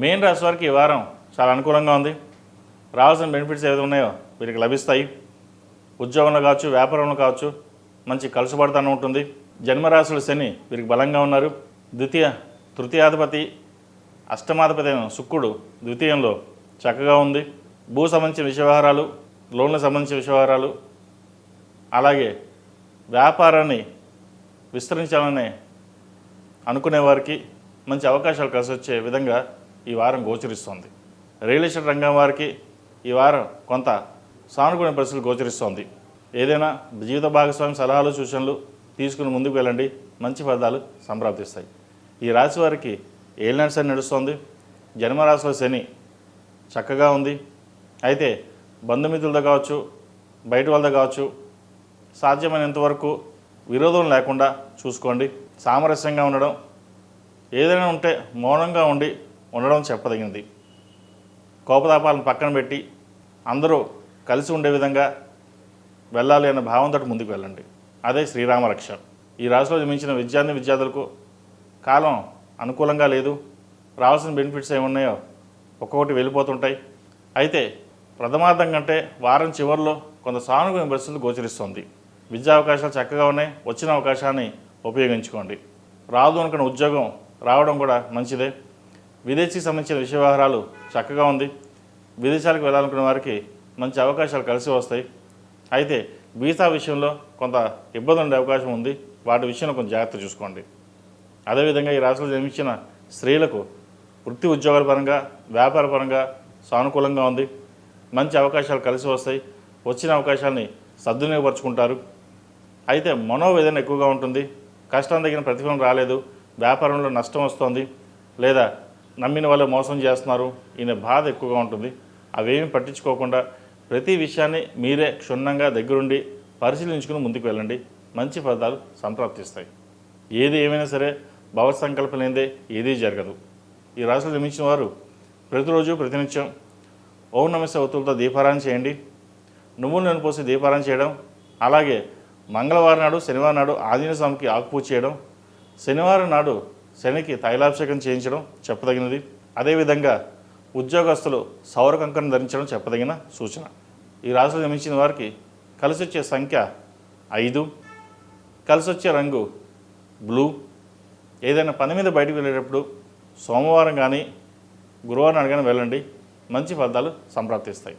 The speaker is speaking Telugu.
మెయిన్ రాశి వారికి ఈ వారం చాలా అనుకూలంగా ఉంది. రావాల్సిన బెనిఫిట్స్ ఏవైతే ఉన్నాయో వీరికి లభిస్తాయి. ఉద్యోగంలో కావచ్చు, వ్యాపారంలో కావచ్చు మంచి కలుసుబడతానే ఉంటుంది. జన్మరాశులు శని వీరికి బలంగా ఉన్నారు. తృతీయాధిపతి అష్టమాధిపతి అయిన శుక్రుడు ద్వితీయంలో చక్కగా ఉంది. భూ సంబంధించిన విషయవహారాలు, లోన్లకు సంబంధించిన విషయవహారాలు, అలాగే వ్యాపారాన్ని విస్తరించాలని అనుకునే వారికి మంచి అవకాశాలు కలిసి వచ్చే విధంగా ఈ వారం గోచరిస్తోంది. రియల్ ఎస్టేట్ రంగం వారికి ఈ వారం కొంత సానుకూల పరిస్థితులు గోచరిస్తోంది. ఏదైనా జీవిత భాగస్వామి సలహాలు, సూచనలు తీసుకుని ముందుకు వెళ్ళండి, మంచి ఫలితాలు సంప్రాప్తిస్తాయి. ఈ రాశి వారికి ఏలినాటి శని నడుస్తోంది. జన్మరాశిలో శని చక్కగా ఉంది. అయితే బంధుమిత్రులతో కావచ్చు, బయట వాళ్ళతో కావచ్చు సాధ్యమైనంతవరకు విరోధం లేకుండా చూసుకోండి. సామరస్యంగా ఉండడం, ఏదైనా ఉంటే మౌనంగా ఉండడం చెప్పదగినది. కోపతాపాలను పక్కన పెట్టి అందరూ కలిసి ఉండే విధంగా వెళ్ళాలి అనే భావంతో ముందుకు వెళ్ళండి. అదే శ్రీరామ రక్ష. ఈ రాశిలో జన్మించిన విద్యార్థులకు కాలం అనుకూలంగా లేదు. రావాల్సిన బెనిఫిట్స్ ఏమున్నాయో ఒక్కొక్కటి వెళ్ళిపోతుంటాయి. అయితే ప్రథమార్థం కంటే వారం చివరిలో కొంత సానుకూల పరిస్థితులు గోచరిస్తుంది. విద్యా అవకాశాలు చక్కగా ఉన్నాయి. వచ్చిన అవకాశాన్ని ఉపయోగించుకోండి. రాదు అనుకున్న ఉద్యోగం రావడం కూడా మంచిదే. విదేశీకి సంబంధించిన విషయ వ్యవహారాలు చక్కగా ఉంది. విదేశాలకు వెళ్ళాలనుకున్న వారికి మంచి అవకాశాలు కలిసి వస్తాయి. అయితే వీసా విషయంలో కొంత ఇబ్బంది ఉండే అవకాశం ఉంది. వాటి విషయంలో కొంచెం జాగ్రత్త చూసుకోండి. అదేవిధంగా ఈ రాశిలో జన్మించిన స్త్రీలకు వృత్తి ఉద్యోగాల పరంగా, వ్యాపార పరంగా సానుకూలంగా ఉంది. మంచి అవకాశాలు కలిసి వస్తాయి. వచ్చిన అవకాశాలని సద్వినియోగపరుచుకుంటారు. అయితే మనోవేదన ఎక్కువగా ఉంటుంది. కష్టం తగిన ప్రతిఫలం రాలేదు, వ్యాపారంలో నష్టం వస్తుంది, లేదా నమ్మిన వాళ్ళు మోసం చేస్తున్నారు, ఈయన బాధ ఎక్కువగా ఉంటుంది. అవేమీ పట్టించుకోకుండా ప్రతి విషయాన్ని మీరే క్షుణ్ణంగా దగ్గరుండి పరిశీలించుకుని ముందుకు వెళ్ళండి. మంచి ఫలితాలు సంప్రాప్తిస్తాయి. ఏది ఏమైనా సరే భగవత్ సంకల్పం లేనిదే ఏదీ జరగదు. ఈ రాశిలో జన్మించిన వారు ప్రతిరోజు ప్రతినిత్యం ఓం నమస్తే ఒత్తులతో దీపారాయణ చేయండి. నువ్వుల నూనె పోసి దీపారాయణ చేయడం, అలాగే మంగళవారం నాడు, శనివారం నాడు ఆంజనేయ స్వామికి ఆకుపూజ చేయడం, శనివారం నాడు శనికి తైలాభిషేకం చేయించడం చెప్పదగినది. అదేవిధంగా ఉద్యోగస్తులు సౌర కంకణం ధరించడం చెప్పదగిన సూచన. ఈ రాశిలో జన్మించిన వారికి కలిసి వచ్చే సంఖ్య 5, కలిసి వచ్చే రంగు బ్లూ. ఏదైనా పని మీద బయటకు వెళ్ళేటప్పుడు సోమవారం కానీ గురువారం నాడు కానీ వెళ్ళండి. మంచి ఫలితాలు సంప్రాప్తిస్తాయి.